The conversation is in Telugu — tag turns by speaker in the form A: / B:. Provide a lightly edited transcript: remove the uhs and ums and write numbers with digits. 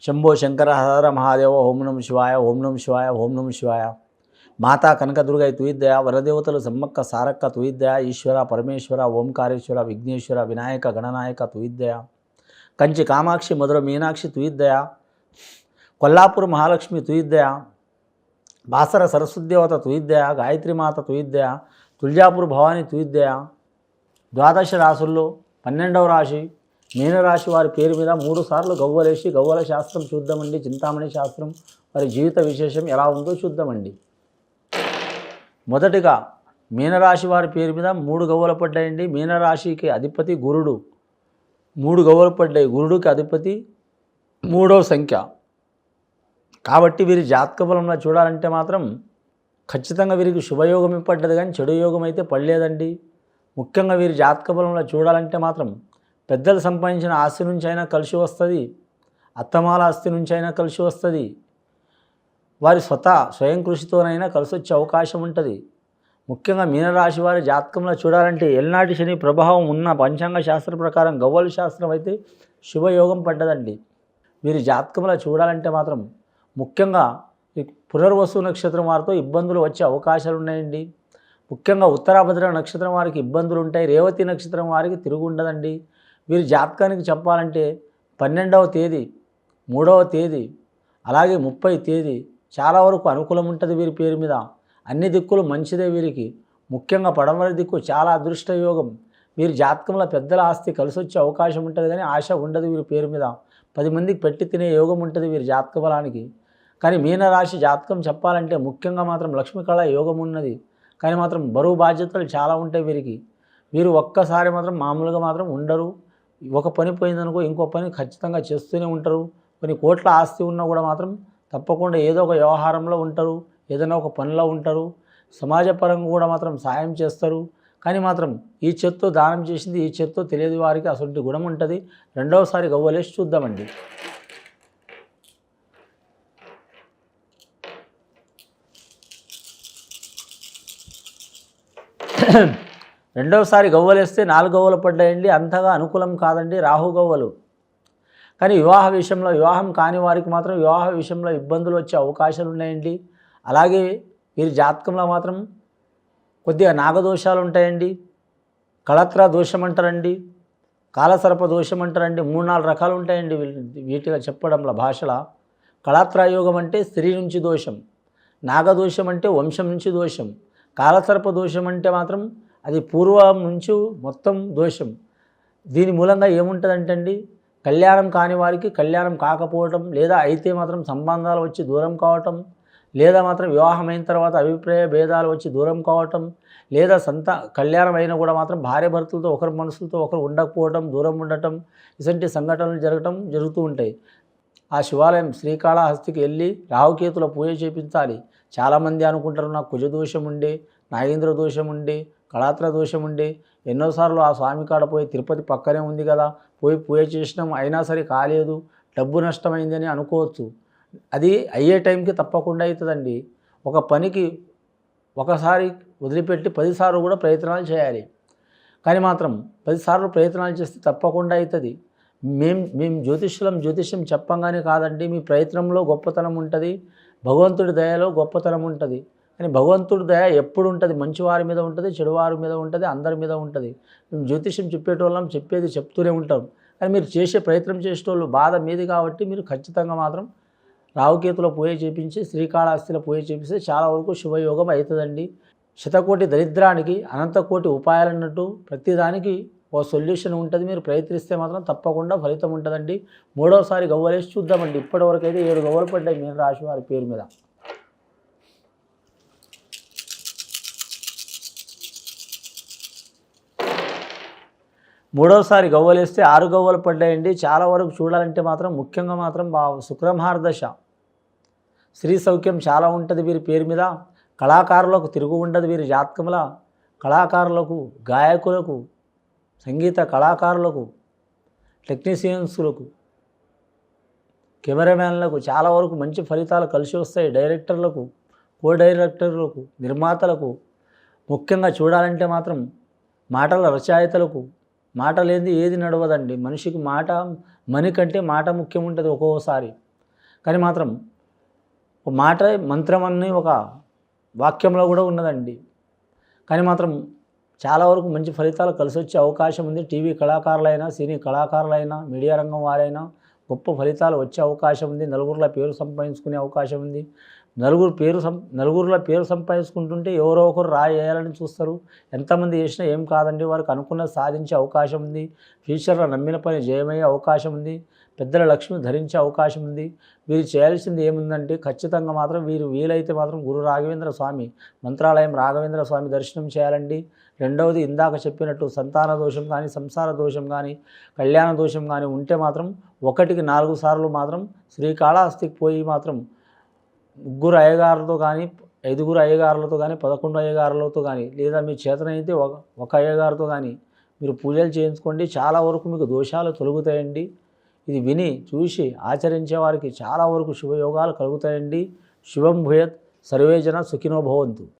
A: శంభో శంకర హర మహాదేవ ఓం నమ శివాయ ఓం నమ శివాయ ఓం నమ శివాయ. మాతా కనకదుర్గ తుయిద్దయ వరదేవతలు సమ్మక్క సారక్క తుయిద్దయ ఈశ్వర పరమేశ్వర ఓంకారేశ్వర విఘ్నేశ్వర వినాయక గణనాయక తుయిద్దయ కంచి కామాక్షి మధుర మీనాక్షి తుయిద్దయ కొల్లాపూర్ మహాలక్ష్మి తుయిద్దయ బాసర సరస్వదేవత తుయిద్దయ గాయత్రీమాత తుయిద్దయ తుల్జాపూర్ భవాని తుయిద్దయ. ద్వాదశ రాశుల్లో 12వ రాశి మీనరాశి వారి పేరు మీద 3 సార్లు గవ్వలేసి గవ్వల శాస్త్రం చూద్దామండి. చింతామణి శాస్త్రం వారి జీవిత విశేషం ఎలా ఉందో చూద్దామండి. మొదటిగా మీనరాశి వారి పేరు మీద 3 గవ్వలు పడ్డాయండి. మీనరాశికి అధిపతి గురుడు. 3 గవ్వలు పడ్డాయి. గురుడికి అధిపతి 3వ సంఖ్య. కాబట్టి వీరి జాతక బలంలో చూడాలంటే మాత్రం ఖచ్చితంగా వీరికి శుభయోగం పడ్డది, కానీ చెడు యోగం అయితే పడలేదండి. ముఖ్యంగా వీరి జాతక బలంలో చూడాలంటే మాత్రం పెద్దలు సంపాదించిన ఆస్తి నుంచి అయినా కలిసి వస్తుంది, అత్తమాల ఆస్తి నుంచి అయినా కలిసి వస్తుంది, వారి స్వయం కృషితోనైనా కలిసి వచ్చే అవకాశం ఉంటుంది. ముఖ్యంగా మీనరాశి వారి జాతకంలో చూడాలంటే ఎల్నాటి శని ప్రభావం ఉన్న పంచాంగ శాస్త్రం ప్రకారం గవ్వల శాస్త్రం అయితే శుభయోగం పడ్డదండి. వీరి జాతకంలో చూడాలంటే మాత్రం ముఖ్యంగా పునర్వసు నక్షత్రం వారితో ఇబ్బందులు వచ్చే అవకాశాలు ఉన్నాయండి. ముఖ్యంగా ఉత్తరాభద్ర నక్షత్రం వారికి ఇబ్బందులు ఉంటాయి. రేవతి నక్షత్రం వారికి తిరుగు ఉండదండి. వీరి జాతకానికి చెప్పాలంటే 12వ తేదీ 3వ తేదీ అలాగే 30వ తేదీ చాలా వరకు అనుకూలం ఉంటుంది వీరి పేరు మీద. అన్ని దిక్కులు మంచిదే వీరికి. ముఖ్యంగా పడమర దిక్కు చాలా అదృష్ట యోగం. వీరి జాతకంలో పెద్దల ఆస్తి కలిసి వచ్చే అవకాశం ఉంటుంది, కానీ ఆశ ఉండదు వీరి పేరు మీద. 10 మందికి పెట్టి తినే యోగం ఉంటుంది వీరి జాతక బలానికి. కానీ మీనరాశి జాతకం చెప్పాలంటే ముఖ్యంగా మాత్రం లక్ష్మీ కళ యోగం ఉన్నది, కానీ మాత్రం బరువు బాధ్యతలు చాలా ఉంటాయి వీరికి. వీరు ఒక్కసారి మాత్రం మామూలుగా మాత్రం ఉండరు. ఒక పని పోయిందనుకో ఇంకో పని ఖచ్చితంగా చేస్తూనే ఉంటారు. కొన్ని కోట్ల ఆస్తి ఉన్నా కూడా మాత్రం తప్పకుండా ఏదో ఒక వ్యవహారంలో ఉంటారు, ఏదైనా ఒక పనిలో ఉంటారు. సమాజపరంగా కూడా మాత్రం సాయం చేస్తారు. కానీ మాత్రం ఈ చేత్తో దానం చేసింది ఈ చేత్తో తెలియదు వారికి అసలు గుణం ఉంటుంది. రెండవసారి గవ్వలేసి చూద్దామండి. రెండవసారి గవ్వలేస్తే 4 గవ్వలు పడ్డాయండి. అంతగా అనుకూలం కాదండి, రాహు గవ్వలు. కానీ వివాహ విషయంలో వివాహం కాని వారికి మాత్రం వివాహ విషయంలో ఇబ్బందులు వచ్చే అవకాశాలు ఉన్నాయండి. అలాగే వీరి జాతకంలో మాత్రం కొద్దిగా నాగదోషాలు ఉంటాయండి. కళత్ర దోషం అంటారండి, కాలసర్ప దోషం అంటారండి. 3-4 రకాలు ఉంటాయండి వీటిగా చెప్పడంలో భాషలో. కళత్రయోగం అంటే స్త్రీ నుంచి దోషం, నాగదోషం అంటే వంశం నుంచి దోషం, కాలసర్ప దోషం అంటే మాత్రం అది పూర్వం నుంచి మొత్తం దోషం. దీని మూలంగా ఏముంటుందంటే అండి, కళ్యాణం కాని వారికి కళ్యాణం కాకపోవటం, లేదా అయితే మాత్రం సంబంధాలు వచ్చి దూరం కావటం, లేదా మాత్రం వివాహమైన తర్వాత అభిప్రాయ భేదాలు వచ్చి దూరం కావటం, లేదా కళ్యాణం అయినా కూడా మాత్రం భార్య భర్తలతో ఒకరి మనసులతో ఒకరు ఉండకపోవటం, దూరం ఉండటం, ఇటువంటి సంఘటనలు జరుగుతూ ఉంటాయి. ఆ శివాలయం శ్రీకాళహస్తికి వెళ్ళి రాహుకేతుల పూజ చేపించాలి. చాలామంది అనుకుంటారు నాకు కుజదోషం ఉండే, నాగేంద్ర దోషం ఉండే, కళాత్ర దోషం ఉండే, ఎన్నోసార్లు ఆ స్వామి కాడ పోయి తిరుపతి పక్కనే ఉంది కదా పోయి పూజ చేసినాం అయినా సరే కాలేదు, డబ్బు నష్టమైందని అనుకోవచ్చు. అది అయ్యే టైంకి తప్పకుండా అవుతుందండి. ఒక పనికి ఒకసారి వదిలిపెట్టి 10 సార్లు కూడా ప్రయత్నాలు చేయాలి. కానీ మాత్రం 10 సార్లు ప్రయత్నాలు చేస్తే తప్పకుండా అవుతుంది. మేము జ్యోతిష్యం చెప్పంగానే కాదండి, మీ ప్రయత్నంలో గొప్పతనం ఉంటుంది, భగవంతుడి దయలో గొప్పతనం ఉంటుంది. కానీ భగవంతుడి దయ ఎప్పుడు ఉంటుంది, మంచివారి మీద ఉంటుంది, చెడువారి మీద ఉంటుంది, అందరి మీద ఉంటుంది. మేము జ్యోతిష్యం చెప్పేటోళ్ళం, చెప్పేది చెప్తూనే ఉంటాం. కానీ మీరు చేసే ప్రయత్నం చేసేటోళ్ళు బాధ మీది కాబట్టి మీరు ఖచ్చితంగా మాత్రం రావుకేతుల పూజ చేపించి శ్రీకాళహస్తిలో పూజ చేపిస్తే చాలా వరకు శుభయోగం అవుతుందండి. శతకోటి దరిద్రానికి అనంతకోటి ఉపాయాలు అన్నట్టు ప్రతిదానికి ఓ సొల్యూషన్ ఉంటుంది. మీరు ప్రయత్నిస్తే మాత్రం తప్పకుండా ఫలితం ఉంటుందండి. 3వసారి గవ్వలేసి చూద్దామండి. ఇప్పటివరకు అయితే 7 గవ్వలు పడ్డాయి మీన రాశి వారి పేరు మీద. మూడవసారి గవ్వలేస్తే 6 గవ్వలు పడ్డాయండి. చాలా వరకు చూడాలంటే మాత్రం ముఖ్యంగా మాత్రం శుక్రమహారదశ స్త్రీ సౌఖ్యం చాలా ఉంటుంది వీరి పేరు మీద. కళాకారులకు తిరుగు ఉండదు వీరి జాతకంలో. కళాకారులకు, గాయకులకు, సంగీత కళాకారులకు, టెక్నీషియన్స్లకు, కెమెరామ్యాన్లకు చాలా వరకు మంచి ఫలితాలు కలిసి వస్తాయి. డైరెక్టర్లకు, కో డైరెక్టర్లకు, నిర్మాతలకు, ముఖ్యంగా చూడాలంటే మాత్రం మాటల రచయితలకు. మాట లేనిది ఏది నడవదండి. మనిషికి మని కంటే మాట ముఖ్యం ఉంటుంది ఒక్కోసారి. కానీ మాత్రం ఒక మాట మంత్రం అని ఒక వాక్యంలో కూడా ఉన్నదండి. కానీ మాత్రం చాలా వరకు మంచి ఫలితాలు కలిసి వచ్చే అవకాశం ఉంది. టీవీ కళాకారులైనా, సినీ కళాకారులైనా, మీడియా రంగం వారైనా గొప్ప ఫలితాలు వచ్చే అవకాశం ఉంది. నలుగురిలో పేరు సంపాదించుకునే అవకాశం ఉంది. నలుగురిలో పేరు సంపాదించుకుంటుంటే ఎవరో ఒకరు వేయాలని చూస్తారు. ఎంతమంది చేసినా ఏం కాదండి, వారికి అనుకున్నది సాధించే అవకాశం ఉంది. ఫ్యూచర్లో నమ్మిన పని జయమయ్యే అవకాశం ఉంది. పెద్దల లక్ష్మి ధరించే అవకాశం ఉంది. వీరు చేయాల్సింది ఏముందంటే ఖచ్చితంగా మాత్రం వీలైతే మాత్రం గురు రాఘవేంద్ర స్వామి మంత్రాలయం రాఘవేంద్ర స్వామి దర్శనం చేయాలండి. రెండవది ఇందాక చెప్పినట్టు సంతాన దోషం కానీ, సంసార దోషం కానీ, కళ్యాణ దోషం కానీ ఉంటే మాత్రం 1కి 4 సార్లు మాత్రం శ్రీకాళహస్తికి పోయి మాత్రం 3 అయ్యగారులతో కానీ, 5 అయ్యగారులతో కానీ, 11 అయ్యగారులతో కానీ, లేదా మీ చేతనైతే ఒక అయ్యగారితో కానీ మీరు పూజలు చేయించుకోండి. చాలా వరకు మీకు దోషాలు తొలగుతాయండి. ఇది విని చూసి ఆచరించే వారికి చాలా వరకు శుభయోగాలు కలుగుతాయండి. శుభం భూయత్. సర్వేజన సుఖినో భవంతు.